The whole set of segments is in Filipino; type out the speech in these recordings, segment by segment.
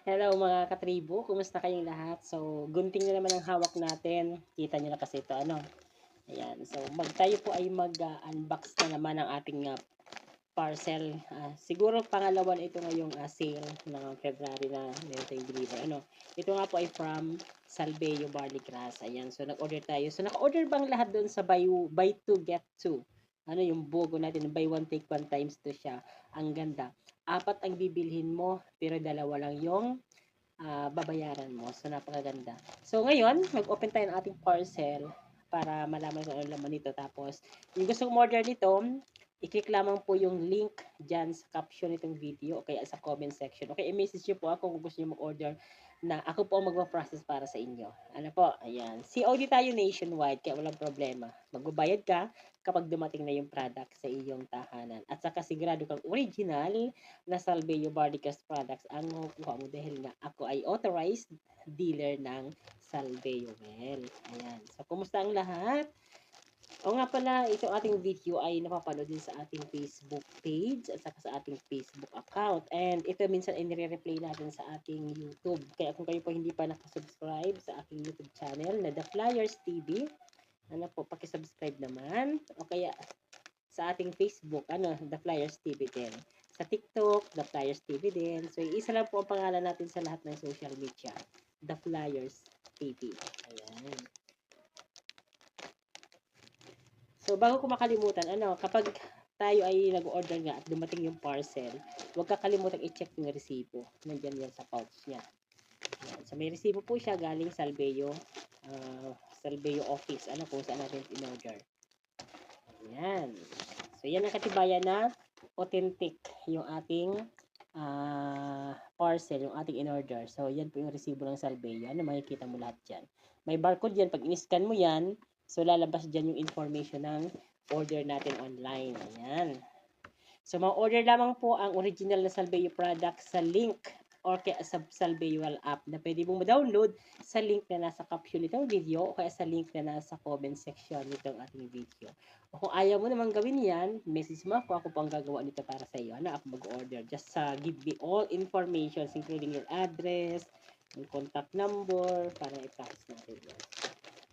Hello mga katribo, kumusta kayong lahat? So, gunting na naman ang hawak natin. Kita nyo na kasi ito, ano? Ayan, so tayo po ay mag-unbox na naman ng ating parcel. Siguro pangalawan ito ngayong sale ng February na meron tayong deliver. Ano? Ito nga po ay from Salveo Barley Grass. Ayan, so nag-order tayo. So, naka-order bang lahat doon sa buy two, get two? Ano yung bogo natin, buy one, take one times to siya. Ang ganda. Apat ang bibilhin mo, pero dalawa lang yung babayaran mo. So, napakaganda. So, ngayon, mag-open tayo ng ating parcel para malaman kung ano laman nito. Tapos, yung gusto mong order nito, i-click lamang po yung link dyan sa caption nitong video o kaya sa comment section. Okay, i-message nyo po ako kung gusto nyo mag-order na ako po ang magpa-process para sa inyo. Ano po, ayan. COD tayo nationwide, kaya walang problema. Magbabayad ka kapag dumating na yung product sa iyong tahanan. At saka sigurado kang original na Salveo Bardicas products ang makukuha mo dahil nga ako ay authorized dealer ng Salveo Well. Ayan. So, kumusta ang lahat? O nga pala, itong ating video ay napapanood din sa ating Facebook page at saka sa ating Facebook account. And ito minsan ay nire-replay natin sa ating YouTube. Kaya kung kayo po hindi pa nakasubscribe sa aking YouTube channel na The Flyers TV, ano po, pakisubscribe naman. O kaya sa ating Facebook, The Flyers TV din. Sa TikTok, The Flyers TV din. So, isa lang po ang pangalan natin sa lahat ng social media. The Flyers TV. Ayan. So, bago ko makalimutan, kapag tayo ay nag-order nga at dumating yung parcel, huwag kakalimutan i-check yung resibo. Nandiyan yan sa pouch niya. Ayan. So, may resibo po siya galing Salveo office. Kung saan natin in-order. Ayan. So, yan ang katibayan na authentic yung ating parcel, yung ating in-order. So, yan po yung resibo ng Salveo. Makikita mo lahat dyan. May barcode yan. Pag in-scan mo yan, so lalabas dyan yung information ng order natin online. Ayan. So, ma-order lamang po ang original na Salveo product sa link or kaya sa Salveo app na pwede mong ma-download sa link na nasa caption nitong video o kaya sa link na nasa comment section nitong ating video. O kung ayaw mo naman gawin yan, message mo ako po ang gagawa nito para sa iyo. Ako mag-order. Just give me all information including your address, yung contact number para i-process natin yan.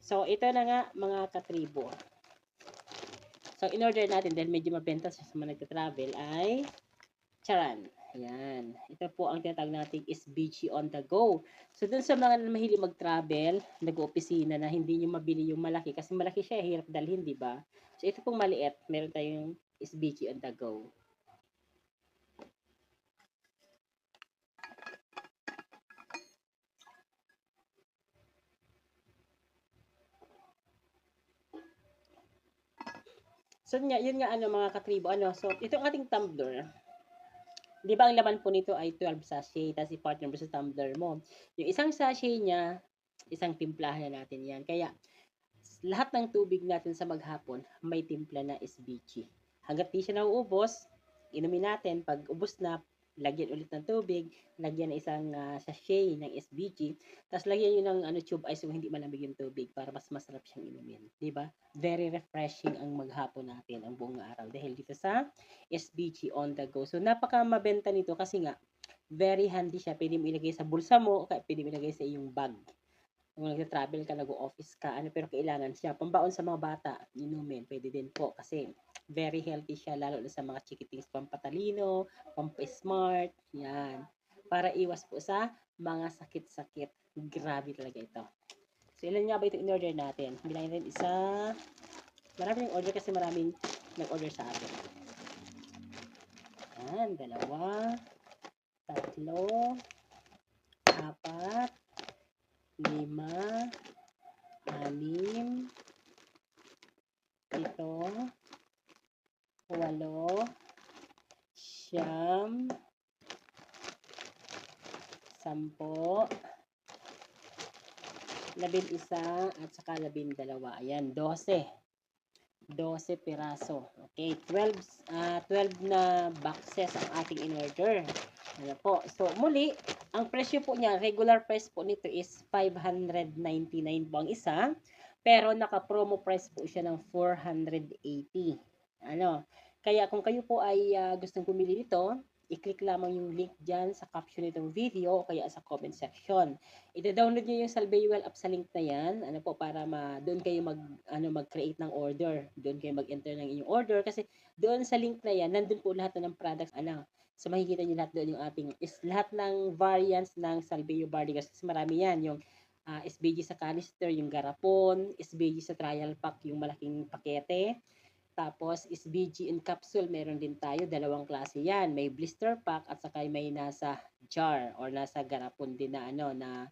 So, ito na nga mga katribo. So, in-order natin dahil medyo mabenta sa mga nagka-travel ay charan. Ayan. Ito po ang tinatawag natin is BG on the go. So, dun sa mga mahilig mag-travel, nag-opisina na hindi nyo mabili yung malaki kasi malaki siya, hirap dalhin, di ba? So, ito pong maliit. Meron tayong SBG on the go. So, yun nga, mga katribo, so, itong ating tumbler, di ba ang laman po nito ay 12 sachet, tapos i-partner mo sa tumbler mo. Yung isang sachet niya, isang timplahan na natin yan. Kaya, lahat ng tubig natin sa maghapon, may timpla na SBG. Hanggat di siya nauubos, inumin natin. Pag ubos na, lagyan ulit ng tubig, lagyan ng isang sachet ng SBG, tapos lagyan yun ng tube ice kung hindi malamig yung tubig para mas masarap siyang inumin. Diba? Very refreshing ang maghapon natin ang buong araw dahil dito sa SBG on the go. So, napaka mabenta nito kasi nga, very handy siya. Pwede mo ilagay sa bulsa mo o pwede mo ilagay sa iyong bag. Kung nagta-travel ka, nag-office ka, pero kailangan siya. Pambaon sa mga bata, inumin, pwede din po kasi very healthy siya, lalo na sa mga chikitings pampatalino, pampa-smart, yan. Para iwas po sa mga sakit-sakit. Grabe talaga ito. So, ilan nga ba ito in-order natin? Bilangin natin isa. Maraming order kasi maraming nag-order sa atin. Yan, 2, 3, 4, 5, 6, 7, 8, 9, 10, 11, at saka 12. Ayan, 12. 12 piraso. Okay, 12 na boxes ang ating in-order. So, muli, ang presyo po niya, regular price po nito is 599 po ang isa. Pero naka-promo price po siya ng 480. Kaya kung kayo po ay gustong bumili nito, I-click lamang yung link dyan sa caption nitong video o kaya sa comment section. I-download nyo yung Salveuel app sa link na yan, ano po, para doon kayo mag-create ng order. Doon kayo mag-enter ng inyong order kasi doon sa link na yan, nandun po lahat ng products, So makikita niyo lahat doon yung lahat ng variants ng Salveuel Barley kasi marami yan, yung SBG sa canister, yung garapon, SBG sa trial pack, yung malaking pakete. Tapos SBG in capsule, meron din tayo, dalawang klase yan. May blister pack at saka may nasa jar or nasa garapon din na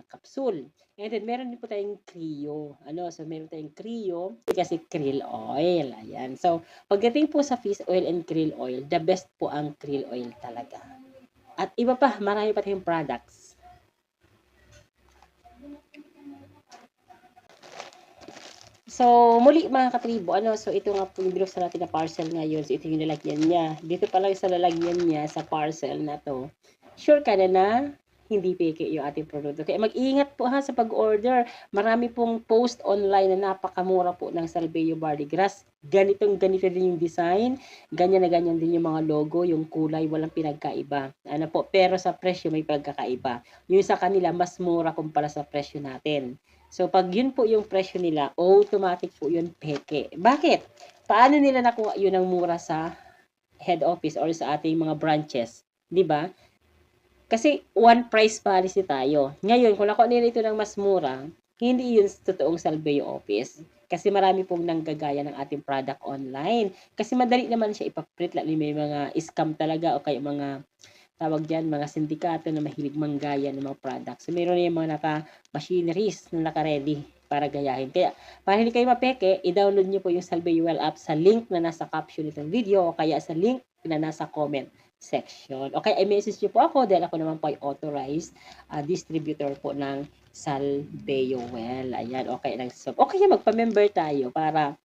capsule. And then meron din po tayong Creo. So meron tayong Creo kasi krill oil. Ayan. So pagdating po sa fish oil and krill oil, the best po ang krill oil talaga. At iba pa, marami pa tayong products. So, muli mga katribo, so ito nga po yung binuksan natin na parcel ngayon. So, ito yung lalagyan niya. Dito pa lang sa lalagyan niya sa parcel na to, sure ka na hindi peke yung ating produkto. Kaya mag-ingat po ha sa pag-order. Marami pong post online na napakamura po ng Salveuel Barley Grass. Ganito din yung design. Ganyan na ganyan din yung mga logo, yung kulay, walang pinagkaiba. Pero sa presyo may pagkakaiba. Yung sa kanila, mas mura kumpara sa presyo natin. So, pag yun po yung presyo nila, automatic po yun peke. Bakit? Paano nila nakuha yun ng mura sa head office or sa ating mga branches? Diba? Kasi one price policy tayo. Ngayon, kung nakuha nila ito ng mas mura, hindi yun totoong Salveuel office. Kasi marami pong nanggagaya ng ating product online. Kasi madali naman siya ipaprint. May mga scam talaga o kaya mga tawag dyan, mga sindikato na mahilig manggaya ng mga products. So, meron yung mga naka-machineries na naka-ready para gayahin. Kaya, para hindi kayo mapeke, i-download nyo po yung Salveuel app sa link na nasa caption nitong video o kaya sa link na nasa comment section. Okay, i-message nyo po ako dahil ako naman po ay authorized distributor po ng Salveuel. Ayan, okay. Okay, magpa-member tayo para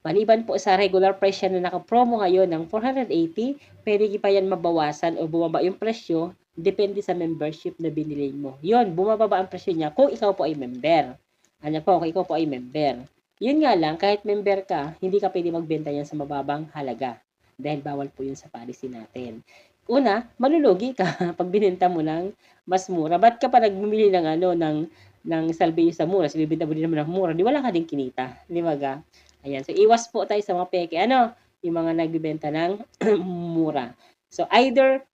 maliban po sa regular price yan na naka-promo ngayon ng 480, pwede pa yan mabawasan o bumaba yung presyo, depende sa membership na binili mo. Yun, bumababa ang presyo niya kung ikaw po ay member. Kung ikaw po ay member. Yun nga lang, kahit member ka, hindi ka pwede magbenta yan sa mababang halaga. Dahil bawal po yun sa policy natin. Una, malulugi ka pag binenta mo ng mas mura. Ba't ka pa nagmumili ng Salveuel sa mura? So, bibenta mo din naman ng mura. Di wala ka din kinita. Di ba ga? Ayan. So, iwas po tayo sa mga peke. Yung mga nagbibenta ng mura. So, either,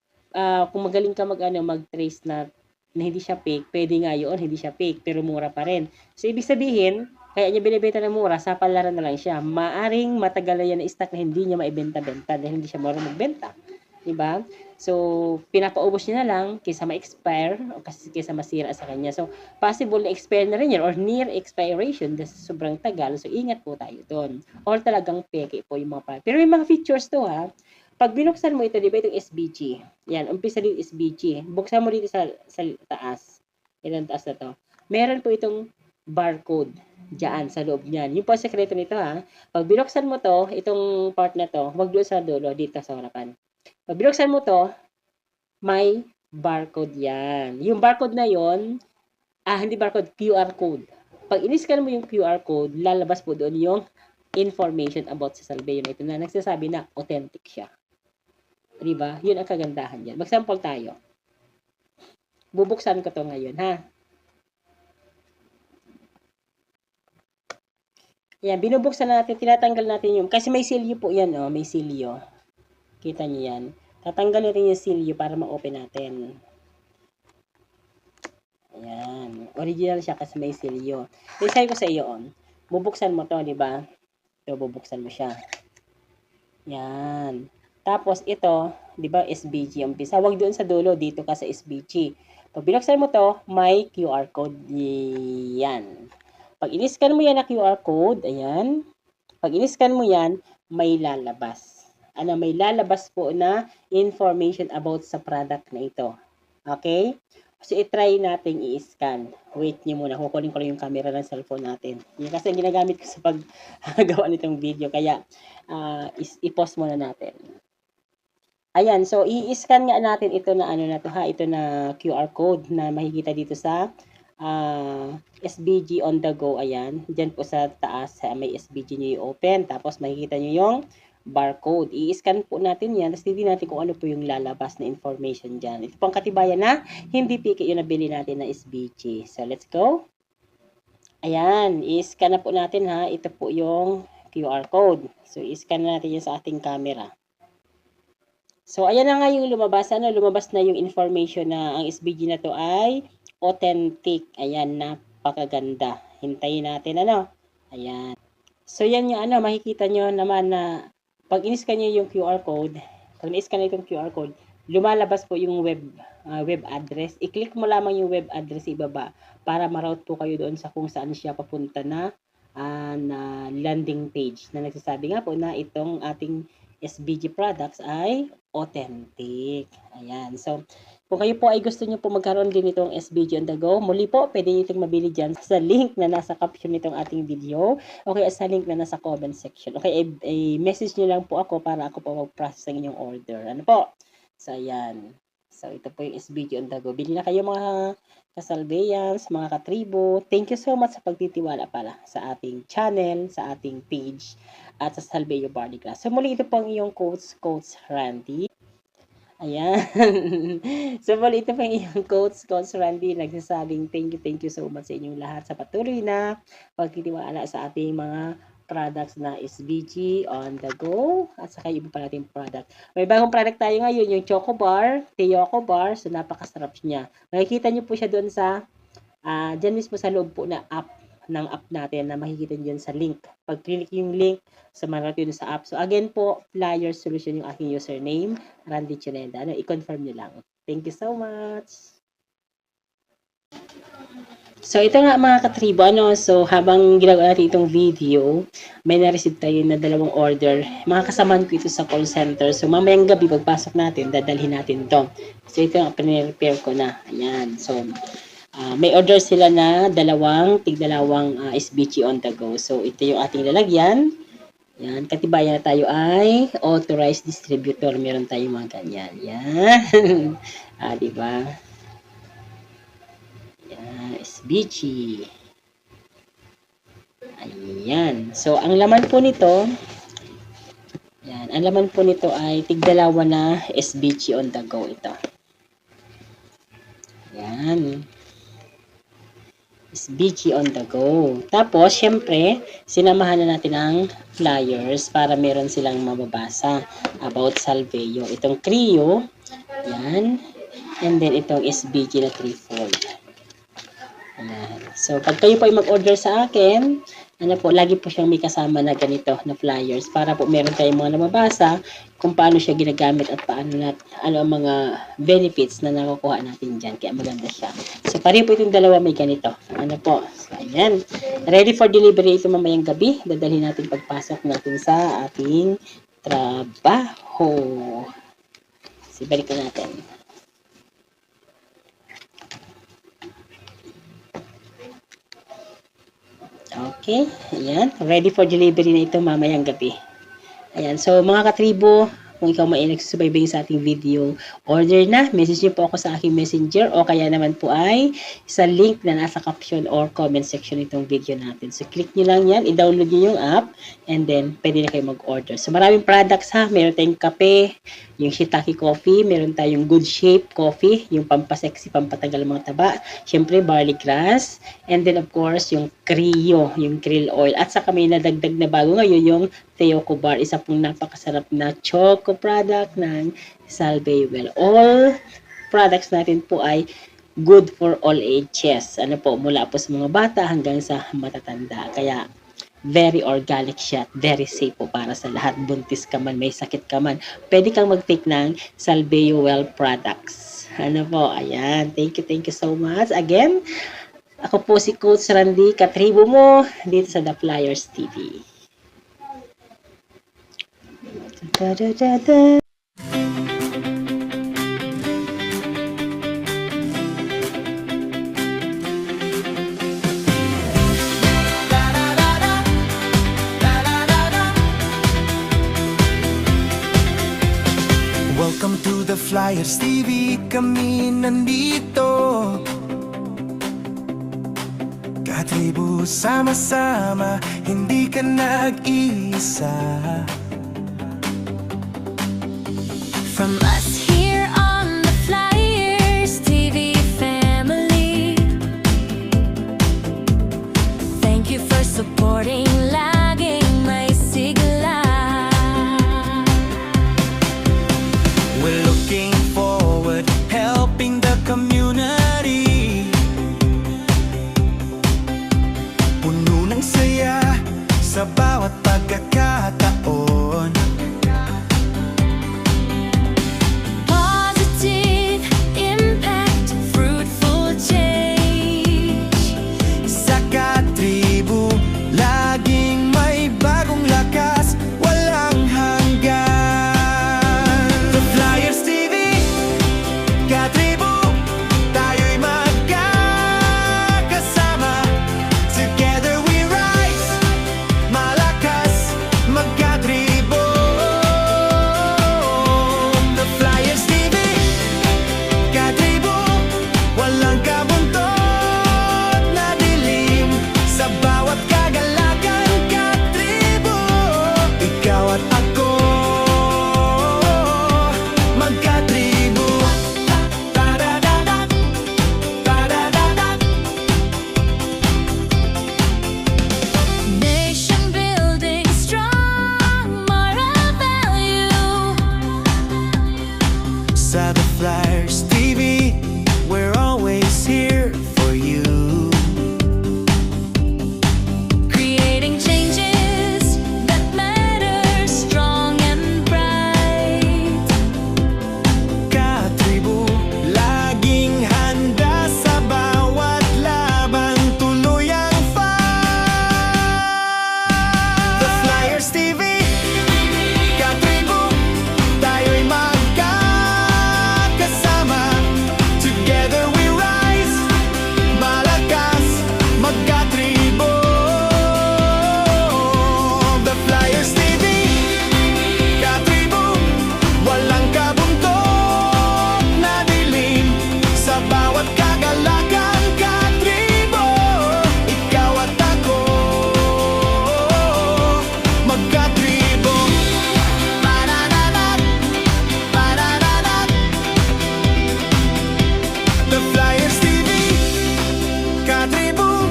kung magaling ka mag-trace na hindi siya fake, pwede nga yun, hindi siya fake, pero mura pa rin. So, ibig sabihin, kaya niya binibenta ng mura, sa palaran na lang siya. Maaring matagal na yan na stock na hindi niya maibenta-benta dahil hindi siya marunong magbenta. Diba? So, pinapaubos niya na lang kaysa ma-expire o kaysa masira sa kanya. So, possible na expire na rin yan or near expiration dahil sobrang tagal. So, ingat po tayo doon. Or talagang peke po yung mga product. Pero may mga features to ha. Pag binuksan mo ito, di ba itong SBG? Yan, umpisa din SBG. Buksan mo dito sa taas. Yan ang taas na to. Meron po itong barcode dyan sa loob niyan. Yung po sekreto nito ha. Pag binuksan mo to, itong part na to, wag doon sa dulo, dito sa harapan. Pag binuksan mo to, may barcode yan. Yung barcode na yon, hindi barcode, QR code. Pag in-scan mo yung QR code, lalabas po doon yung information about sa Salveuel na ito na nagsasabi na authentic siya. Diba? Yun ang kagandahan yan. Mag-sample tayo. Bubuksan ko to ngayon, ha? Yan, binubuksan natin, tinatanggal natin yung, kasi may silyo po yan, may silyo. Kita niyo yan. Tatanggal natin yung silyo para ma-open natin. Ayan. Original siya kasi may silyo. Isay ko sa iyo, bubuksan mo to, di ba? Ito, bubuksan mo siya. Yan. Tapos, ito, di ba, SBG. Umpisa, wag doon sa dulo, dito ka sa SBG. Pag binuksan mo to, may QR code. Yan. Pag in-scan mo yan na QR code, ayan. Pag in-scan mo yan, may lalabas. May lalabas po na information about sa product na ito. Okay? So, i-try natin i-scan. Wait nyo muna. Kukunin ko lang yung camera ng cellphone natin. Yan kasi ginagamit ko sa paggawa nitong video. Kaya, i-pause muna natin. Ayan. So, i-scan nga natin ito na ito na QR code na makikita dito sa SBG on the go. Ayan. Diyan po sa taas, may SBG nyo i-open. Tapos, makikita nyo yung barcode. I-scan po natin yan, tapos hindi natin kung ano po yung lalabas na information dyan. Ito pong katibayan na hindi piki yung nabili natin na SBG. So, let's go. Ayan, i-scan na po natin ha. Ito po yung QR code. So, i-scan natin yan sa ating camera. So, ayan na nga yung lumabas. Lumabas na yung information na ang SBG na to ay authentic. Ayan, napakaganda. Hintayin natin, Ayan. So, yan yung makikita nyo naman na pag in-scan nyo yung QR code, pag na-scan nyo itong QR code, lumalabas po yung web address. I-click mo lamang yung web address ibaba para ma-route po kayo doon sa kung saan siya papunta na landing page na nagsasabi nga po na itong ating SBG products ay authentic. Ayan. So, kung kayo po ay gusto nyo po magkaroon din itong SBG on the go, muli po, pwede nyo itong mabili dyan sa link na nasa caption nitong ating video. Okay, sa link na nasa comment section. Okay, i-message nyo lang po ako para ako po mag-process ng inyong order. Ano po? So, ayan. So, ito po yung SBG on the go. Bili na kayo mga kasalbayans, mga katribo. Thank you so much sa pagtitiwala pala sa ating channel, sa ating page, at sa Salveyo Barley Class. So, muli ito po ang iyong Coach Randy. Ayan. So, muli ito po ang iyong Coach Randy. Nagsasabing thank you so much sa inyong lahat sa patuloy na pagtitiwala sa ating mga products na SBG on the go at saka iba pa natin product. May bagong product tayo ngayon, yung Choco Bar, Tioco Bar. So, napakasarap niya. Makikita niyo po siya doon sa dyan mismo sa loob po na app ng app natin na makikita niyo dyan sa link. Pag click yung link, samahan natin sa app. So, again po, Flyer Solution yung aking username, Randy Chineda. I-confirm niyo lang. Thank you so much. So, ito nga mga katribo, so habang ginagawa natin itong video, may na-receive tayo na dalawang order. Mga kasamaan ko ito sa call center. So, mamayang gabi, pagpasok natin, dadalhin natin ito. So, ito ang pinrepare ko na. Ayan. So, may order sila na tig-dalawang SBG on the go. So, ito yung ating lalagyan. Yan, katibayan na tayo ay authorized distributor. Meron tayong mga ganyan. Yan. Diba? SBG. Ayan. So, ang laman po nito, ay tig-dalawa na SBG on the go ito. Ayan. SBG on the go. Tapos, syempre, sinamahan na natin ang flyers para meron silang mababasa about Salveyo. Itong Creo, yan. And then, itong SBG na 3-fold. Ayan. So, pag kayo po ay mag-order sa akin, lagi po siyang may kasama na ganito na flyers para po meron tayong mga nababasa kung paano siya ginagamit at paano ang mga benefits na nakukuha natin dyan. Kaya maganda siya. So, pareho po itong dalawa may ganito. So, ayan. Ready for delivery ito mamayang gabi. Dadalhin natin pagpasok natin sa ating trabaho. So, balik na natin. Okay, ayan. Ready for delivery na ito mamayang gabi. Ayan, so mga katribo, kung ikaw may nagsusubaybay sa ating video, order na. Message niyo po ako sa aking messenger o kaya naman po ay sa link na nasa caption or comment section itong video natin. So, click niyo lang yan, i-download niyo yung app, and then pwede na kayo mag-order. So, maraming products ha. Meron tayong kape, yung shiitake coffee, meron tayong good shape coffee, yung pampasexy, pampatagal mga taba, syempre barley grass, and then of course yung Creo, yung krill oil, at saka may nadagdag na bago ngayon yung Tioco Bar, isa pong napakasarap na choco product ng Salveyo. All products natin po ay good for all ages. Mula po sa mga bata hanggang sa matatanda. Kaya very organic siya, very safe po para sa lahat. Buntis ka man, may sakit ka man, pwede kang mag-take ng Salveyo products. Ayan. Thank you so much. Again, ako po si Coach Randy, katribo mo dito sa The Flyers TV. Da-da-da-da. Welcome to the Flyers TV, kami nandito. Katribo sama-sama, hindi ka nag-iisa. From us here on the Flyers TV family, thank you for supporting laging may sigla. We're looking forward, helping the community. Puno ng saya sa bawat pagkakataon. Positive impact, fruitful change. Sa katribo, laging may bagong lakas, walang hanggan. The Flyers TV, katribo, tayo'y magkakasama. Together we rise, malakas, magkatribo. The Flyers TV, katribo, walang kabuntot na dilim. Sa bawat kagalakan, katribo, ikaw at ako, magkatribo. Tadadadat, tadadadat. Nation building strong moral value. Sa The Flyers TV, we're always here for you. Creating changes that matter, strong and bright. Katribo, laging handa sa bawat laban, tuloy ang fight. The Flyers TV, katribo, tayo'y magkakasama. Together we rise, malakas, magkatribo. The Flyers TV, katribo, walang kabuntot na dilim. Sa bawat kagalakan, katribo, ikaw at ako, magkatribo. Parararat, parararat. The Flyers TV, katribo,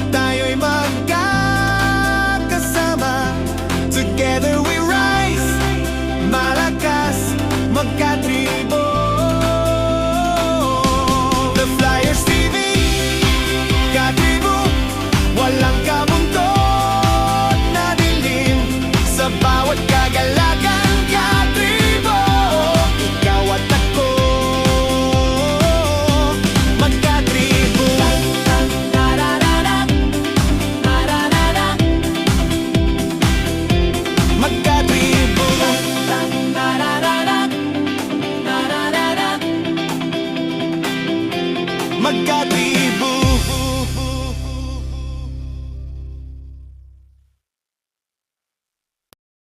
tayo'y magkakasama. Together we rise, malakas, magkatribo. The Flyers TV, katribo, walang kabuntot na dilim. Sa bawat kagalakan, katribo, ikaw at ako, magkatribo. Tarararat, tarararat. Magkatribo. Tarararat, tarararat. Magkatribo.